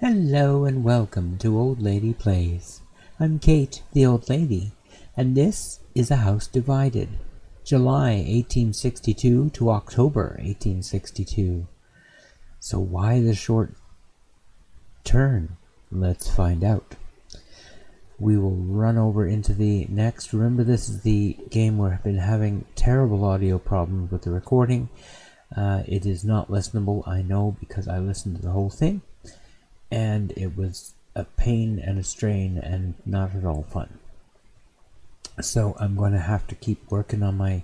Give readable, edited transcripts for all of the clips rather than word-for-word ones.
Hello and welcome to Old Lady Plays. I'm Kate, the Old Lady, and this is A House Divided, July 1862 to October 1862. So why the short turn? Let's find out. We will run over into the next. Remember, this is the game where I've been having terrible audio problems with the recording. It is not listenable, I know, because I listened to the whole thing. And it was a pain and a strain and not at all fun. So I'm going to have to keep working on my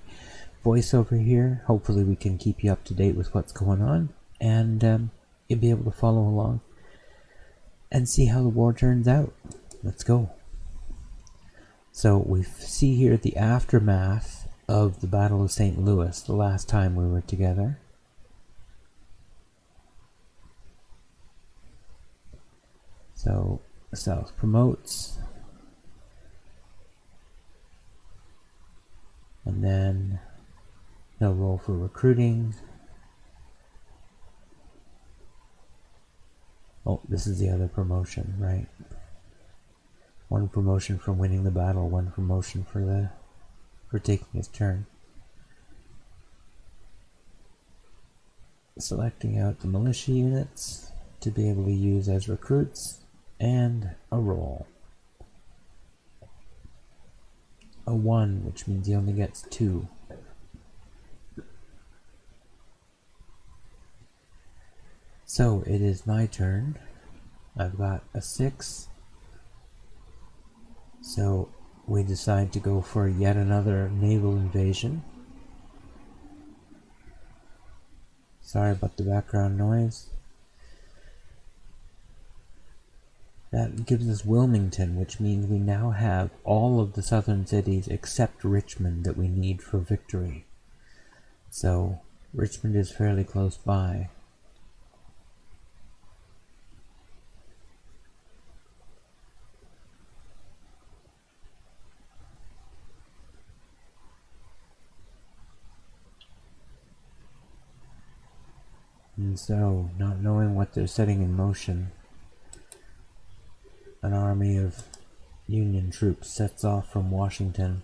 voice over here. Hopefully we can keep you up to date with what's going on, and you'll be able to follow along and see how the war turns out. Let's go. So we see here the aftermath of the Battle of St. Louis, the last time we were together. So the South promotes, and then they'll roll for recruiting. Oh, this is the other promotion, right? One promotion for winning the battle, one promotion for taking his turn. Selecting out the militia units to be able to use as recruits, and a roll. A 1, which means he only gets 2. So it is my turn. I've got a 6. So we decide to go for yet another naval invasion. Sorry about the background noise. That gives us Wilmington, which means we now have all of the southern cities except Richmond that we need for victory. So Richmond is fairly close by. And so, not knowing what they're setting in motion, an army of Union troops sets off from Washington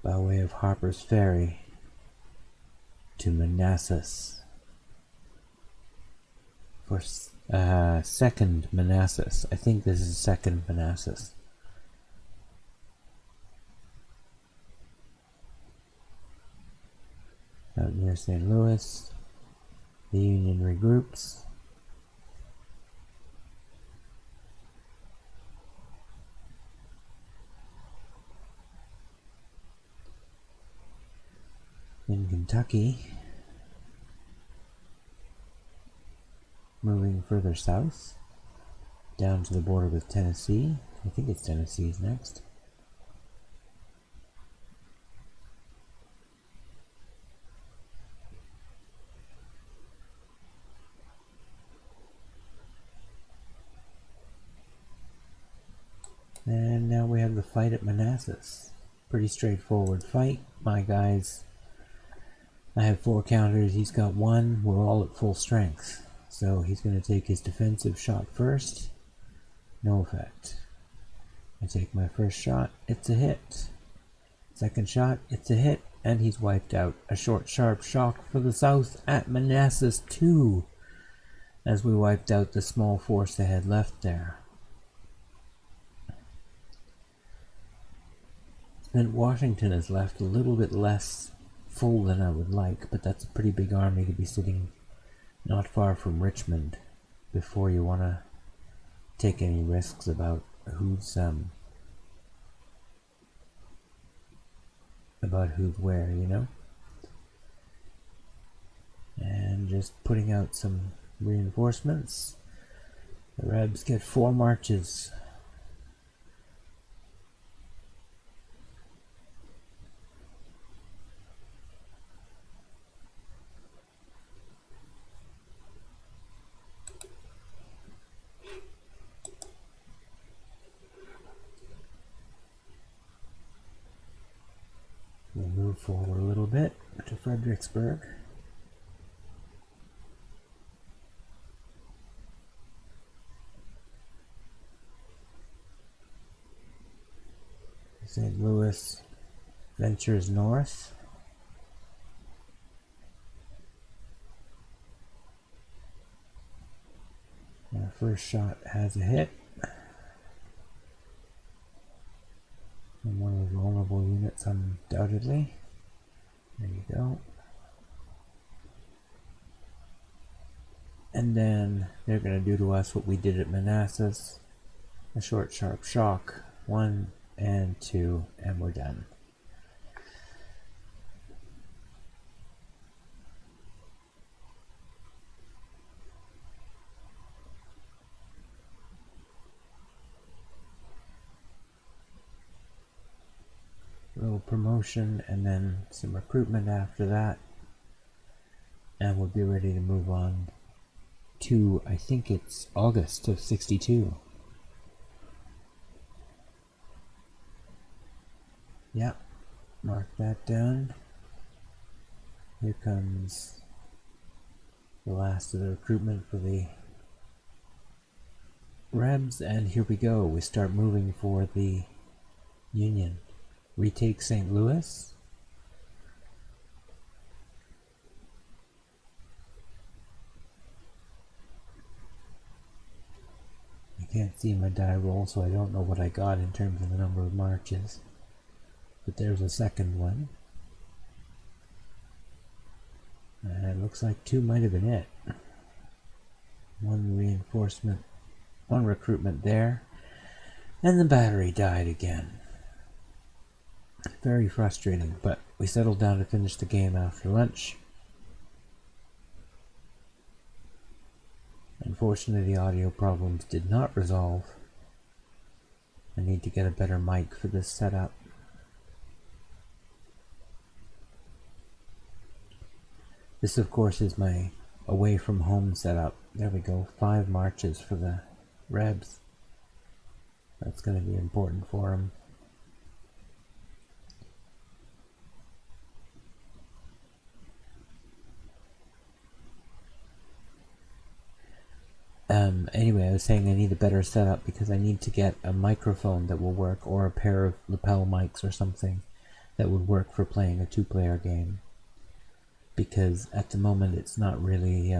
by way of Harper's Ferry to Manassas for second Manassas. I think this is second Manassas. Out near St. Louis, the Union regroups. In Kentucky, moving further south, down to the border with Tennessee. I think it's Tennessee's next. And now we have the fight at Manassas. Pretty straightforward fight. My guys, I have 4 counters, he's got 1. We're all at full strength. So he's going to take his defensive shot first. No effect. I take my first shot, it's a hit. Second shot, it's a hit, and he's wiped out. A short, sharp shock for the South at Manassas 2, as we wiped out the small force they had left there. And Washington is left a little bit less full than I would like, but that's a pretty big army to be sitting not far from Richmond before you want to take any risks about who's where, you know? And just putting out some reinforcements. The Rebs get 4 marches. We'll move forward a little bit to Fredericksburg. St. Louis ventures north. Our first shot has a hit. And one of the vulnerable units, undoubtedly. There you go. And then they're going to do to us what we did at Manassas. A short, sharp shock. 1 and 2, and we're done. A little promotion and then some recruitment after that. And we'll be ready to move on to, I think it's August of 62. Yep, mark that down. Here comes the last of the recruitment for the Rebs, and here we go. We start moving for the Union. Retake St. Louis. I can't see my die roll, so I don't know what I got in terms of the number of marches. But there's a second one. And it looks like 2 might have been it. 1 reinforcement, 1 recruitment there. And the battery died again. Very frustrating, but we settled down to finish the game after lunch. Unfortunately, the audio problems did not resolve. I need to get a better mic for this setup. This, of course, is my away from home setup. There we go, 5 marches for the Rebs. That's going to be important for them. Anyway, I was saying I need a better setup because I need to get a microphone that will work, or a pair of lapel mics or something that would work for playing a 2-player game. Because at the moment it's not really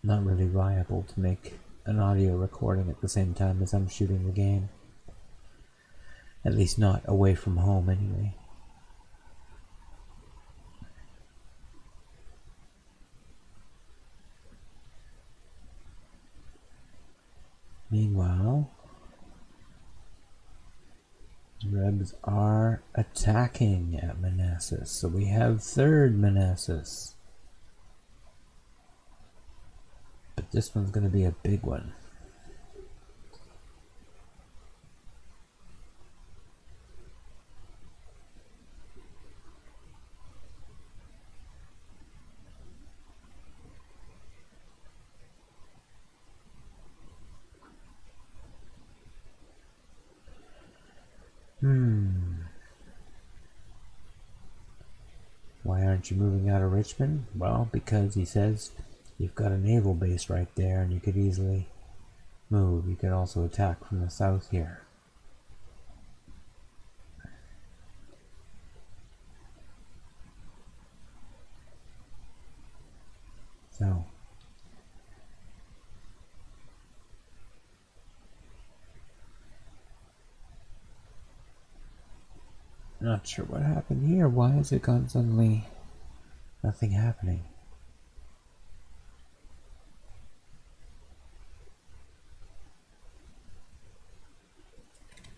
viable to make an audio recording at the same time as I'm shooting the game. At least not away from home anyway. Meanwhile, the Rebs are attacking at Manassas, so we have 3rd Manassas. But this one's going to be a big one. Why aren't you moving out of Richmond? Well, because he says you've got a naval base right there and you could easily move. You could also attack from the south here. So, not sure what happened here. Why has it gone suddenly nothing happening?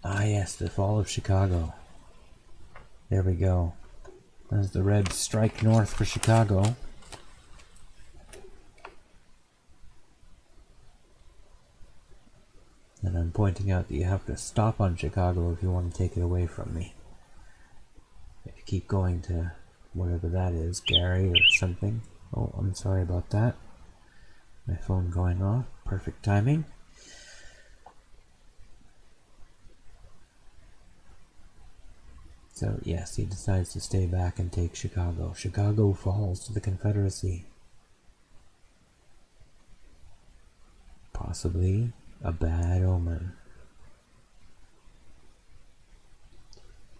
Ah yes, the fall of Chicago. There we go. As the Rebs strike north for Chicago. And I'm pointing out that you have to stop on Chicago if you want to take it away from me. If you keep going to whatever that is, Gary or something. Oh, I'm sorry about that. My phone going off. Perfect timing. So, yes, he decides to stay back and take Chicago. Chicago falls to the Confederacy. Possibly a bad omen.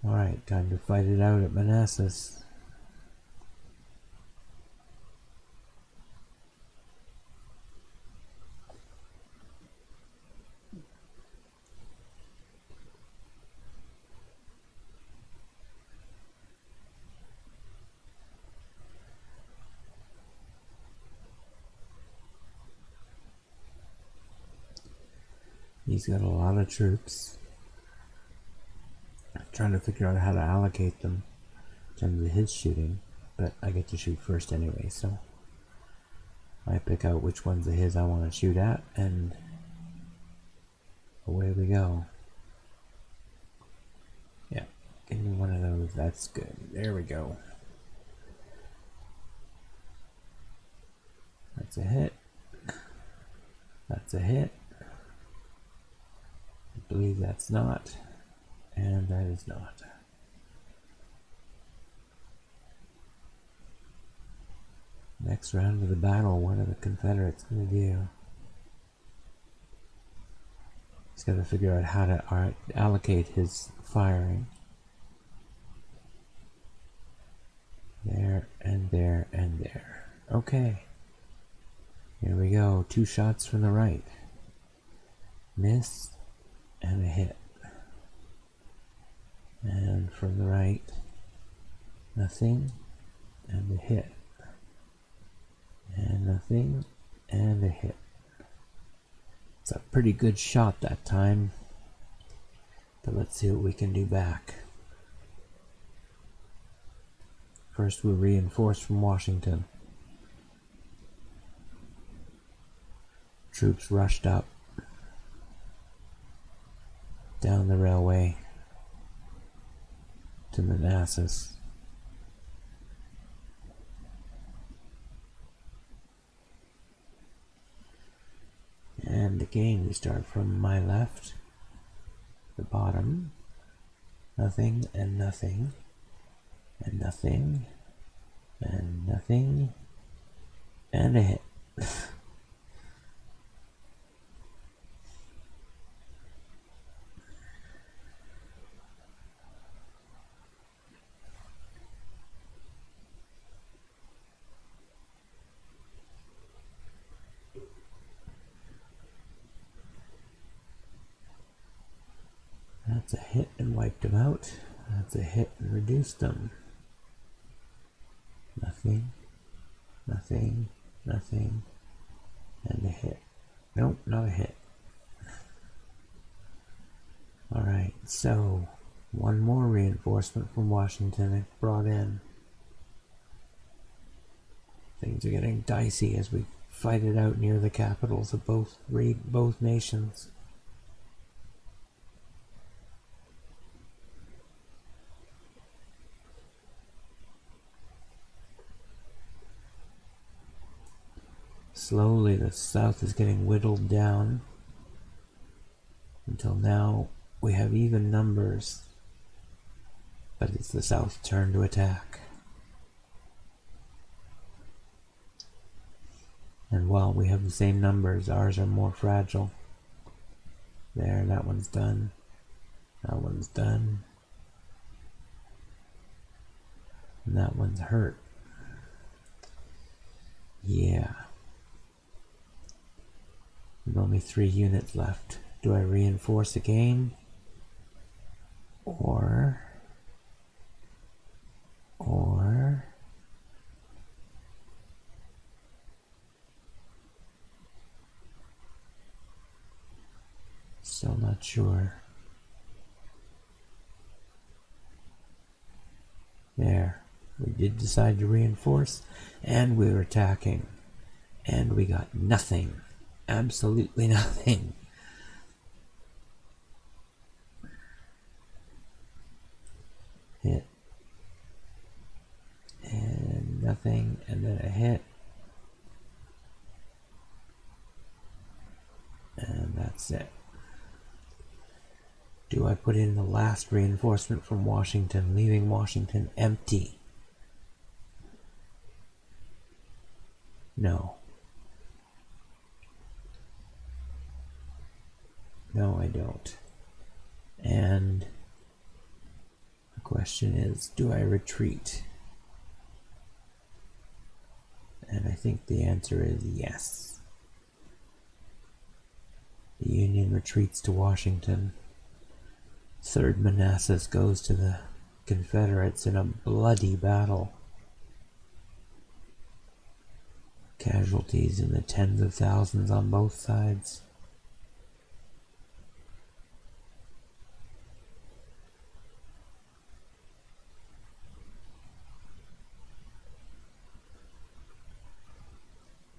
Alright, time to fight it out at Manassas. He's got a lot of troops. I'm trying to figure out how to allocate them in terms of his shooting, but I get to shoot first anyway, so I pick out which ones of his I want to shoot at, and away we go. Yeah, give me one of those. That's good. There we go. That's a hit. That's a hit. I believe that's not. And that is not. Next round of the battle, what are the Confederates going to do? He's got to figure out how to allocate his firing. There, and there, and there. Okay. Here we go. 2 shots from the right. Miss, and a hit. And from the right, nothing, and a hit. And nothing, and a hit. It's a pretty good shot that time. But let's see what we can do back. First, we'll reinforce from Washington. Troops rushed up down the railway to Manassas. And again, we start from my left, the bottom, nothing, and nothing, and nothing, and nothing, and a hit. That's a hit and wiped them out. That's a hit and reduced them. Nothing, nothing, nothing, and a hit. Nope, not a hit. Alright, so one more reinforcement from Washington is brought in. Things are getting dicey as we fight it out near the capitals of both nations. Slowly the South is getting whittled down until now we have even numbers, but it's the South's turn to attack. And while we have the same numbers, ours are more fragile. There, that one's done. That one's done. And that one's hurt. Yeah. There's only 3 units left. Do I reinforce again? Or still not sure. There. We did decide to reinforce, and we were attacking. And we got nothing. Absolutely nothing. Hit. And nothing, and then a hit. And that's it. Do I put in the last reinforcement from Washington, leaving Washington empty? No. No, I don't. And Question is, do I retreat? And I think the answer is yes. The Union retreats to Washington. 3rd Manassas goes to the Confederates in a bloody battle. Casualties in the tens of thousands on both sides.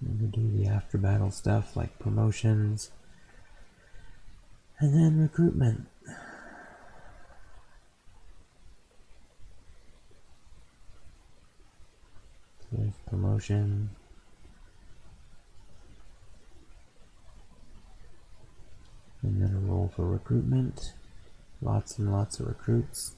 We do the after battle stuff like promotions and then recruitment. So there's promotion. And then a roll for recruitment. Lots and lots of recruits.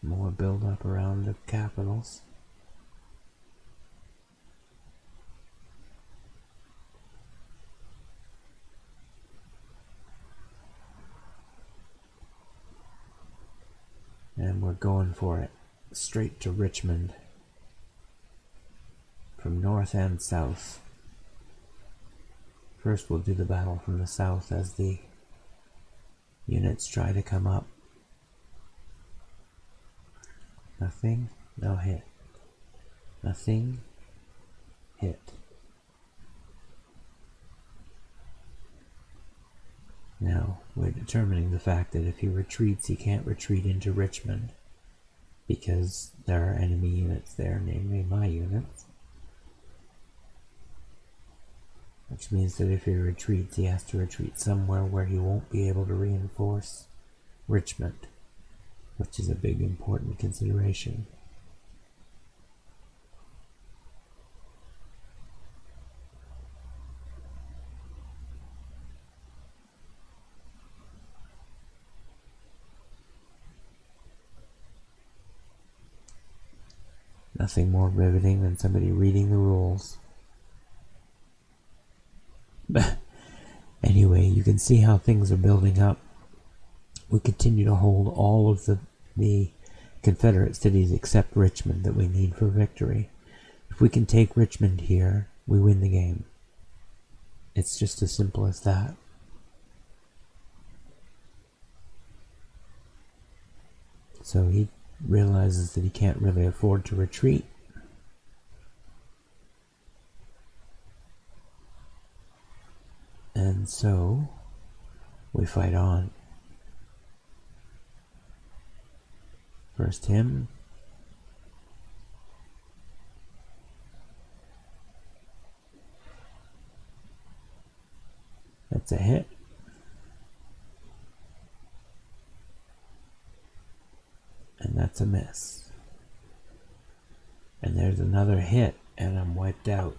More build up around the capitals. And we're going for it. Straight to Richmond. From north and south. First we'll do the battle from the south as the units try to come up. Nothing, no hit. Nothing, hit. Now, we're determining the fact that if he retreats, he can't retreat into Richmond because there are enemy units there, namely my units. Which means that if he retreats, he has to retreat somewhere where he won't be able to reinforce Richmond, which is a big important consideration. Nothing more riveting than somebody reading the rules. But anyway, you can see how things are building up. We continue to hold all of the Confederate cities except Richmond that we need for victory. If we can take Richmond here, we win the game. It's just as simple as that. So he realizes that he can't really afford to retreat. And so we fight on. First him. That's a hit. And that's a miss. And there's another hit, and I'm wiped out.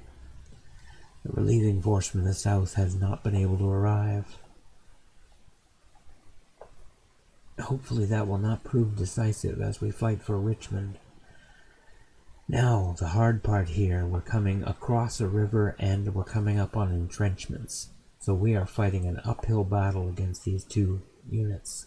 The relieving force from the south has not been able to arrive. Hopefully that will not prove decisive as we fight for Richmond. Now, the hard part here, we're coming across a river and we're coming up on entrenchments. So we are fighting an uphill battle against these two units.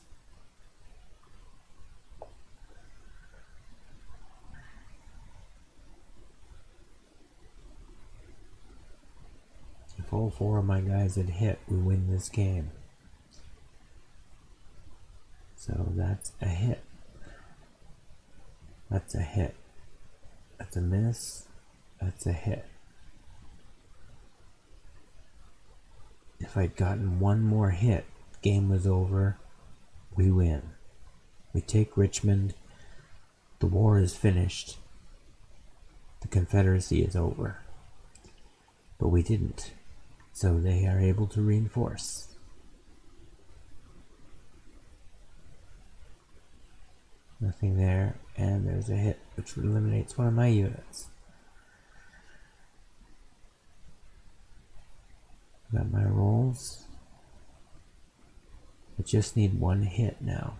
If all four of my guys had hit, we win this game. So that's a hit. That's a hit. That's a miss. That's a hit. If I'd gotten one more hit, game was over. We win. We take Richmond. The war is finished. The Confederacy is over. But we didn't. So they are able to reinforce. Nothing there, and there's a hit, which eliminates one of my units. Got my rolls. I just need one hit now.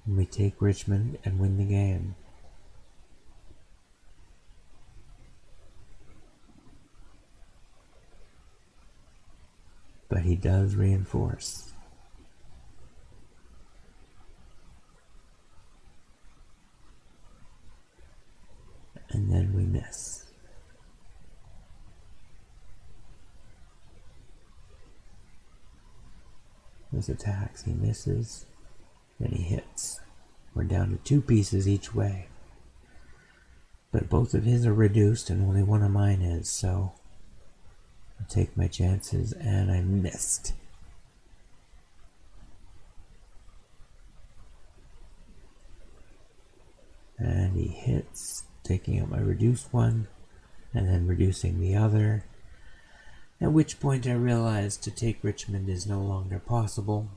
And we take Richmond and win the game. But he does reinforce. And then we miss. His attacks, he misses, then he hits. We're down to 2 pieces each way. But both of his are reduced and only one of mine is, so I'll take my chances, and I missed. And he hits, taking out my reduced one, and then reducing the other. At which point I realized to take Richmond is no longer possible.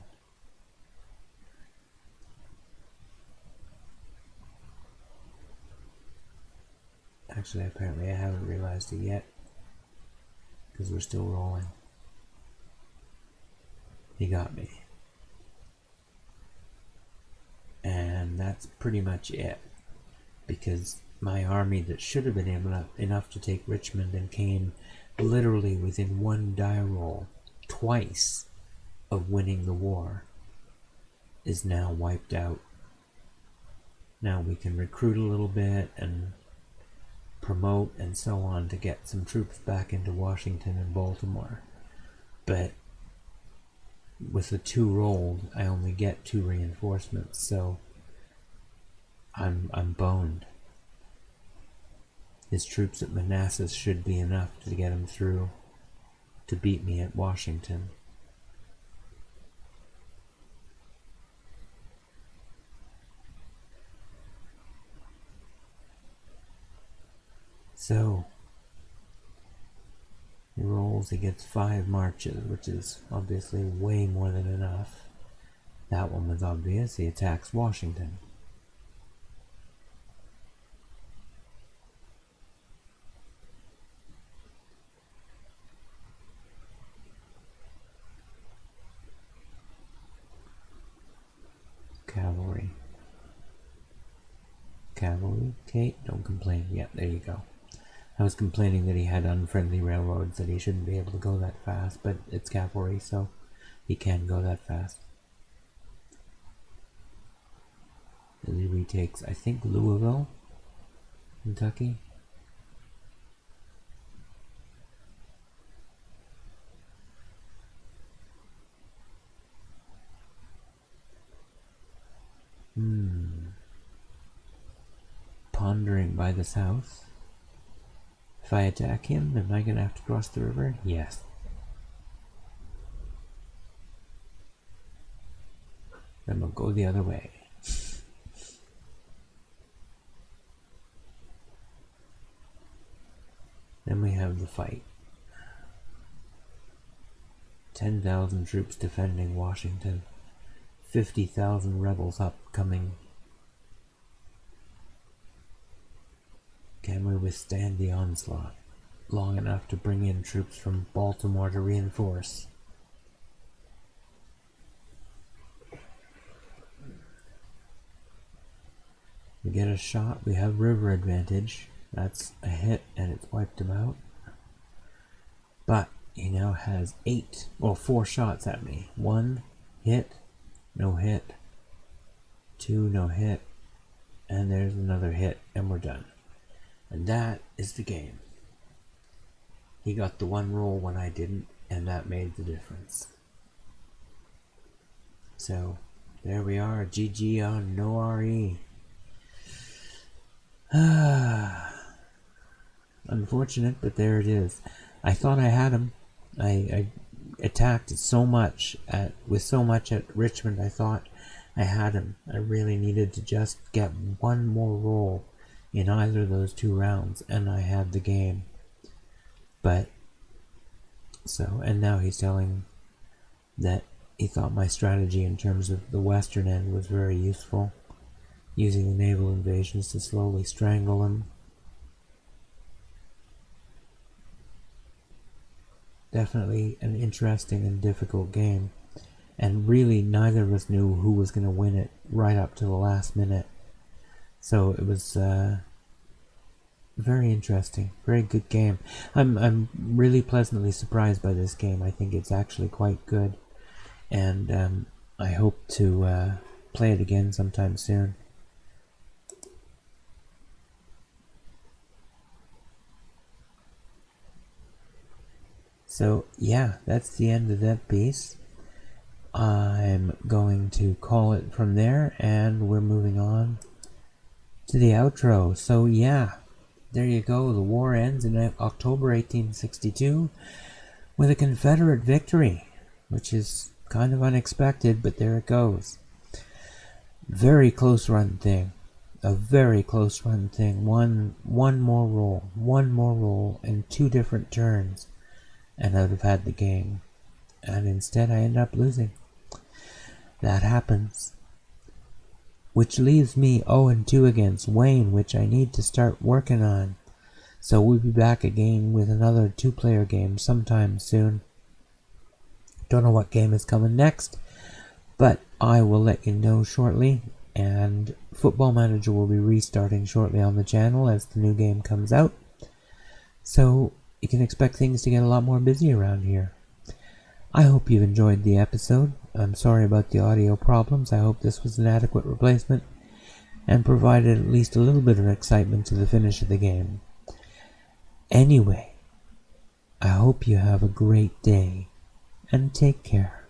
Actually, apparently I haven't realized it yet, because we're still rolling. He got me. And that's pretty much it, because my army that should have been enough to take Richmond and came literally within one die roll twice of winning the war is now wiped out. Now we can recruit a little bit and promote and so on to get some troops back into Washington and Baltimore. But with the 2 rolled, I only get 2 reinforcements, so I'm boned. His troops at Manassas should be enough to get him through to beat me at Washington. So he rolls, he gets 5 marches, which is obviously way more than enough. That one was obvious. He attacks Washington. Cavalry. Cavalry. Kate, don't complain. Yeah, there you go. I was complaining that he had unfriendly railroads, that he shouldn't be able to go that fast, but it's cavalry, so he can go that fast. And he retakes, I think, Louisville, Kentucky. Pondering by the south. If I attack him, am I going to have to cross the river? Yes. Then we'll go the other way. Then we have the fight. 10,000 troops defending Washington. 50,000 rebels upcoming. Can we withstand the onslaught long enough to bring in troops from Baltimore to reinforce? We get a shot, we have river advantage. That's a hit and it's wiped him out. But he now has 4 shots at me. 1 hit, no hit. 2, no hit. And there's another hit and we're done. And that is the game. He got the 1 roll when I didn't, and that made the difference. So, there we are, GG on No RE. Unfortunate, but there it is. I thought I had him. I attacked so much at Richmond. I thought I had him. I really needed to just get 1 more roll in either of those 2 rounds, and I had the game. But, and now he's telling that he thought my strategy in terms of the western end was very useful, using the naval invasions to slowly strangle him. definitely an interesting and difficult game. And really, neither of us knew who was going to win it right up to the last minute. So it was very interesting, very good game. I'm really pleasantly surprised by this game. I think it's actually quite good, and I hope to play it again sometime soon. So yeah, that's the end of that piece. I'm going to call it from there, and we're moving on to the outro. So yeah, there you go. The war ends in October 1862 with a Confederate victory, which is kind of unexpected, but there it goes. Very close run thing. A very close run thing. One more roll, and 2 different turns, and I'd have had the game. And instead I end up losing. That happens. Which leaves me 0-2 against Wayne, which I need to start working on. So we'll be back again with another 2-player game sometime soon. Don't know what game is coming next, but I will let you know shortly. And Football Manager will be restarting shortly on the channel as the new game comes out. So you can expect things to get a lot more busy around here. I hope you've enjoyed the episode. I'm sorry about the audio problems. I hope this was an adequate replacement and provided at least a little bit of excitement to the finish of the game. Anyway, I hope you have a great day and take care.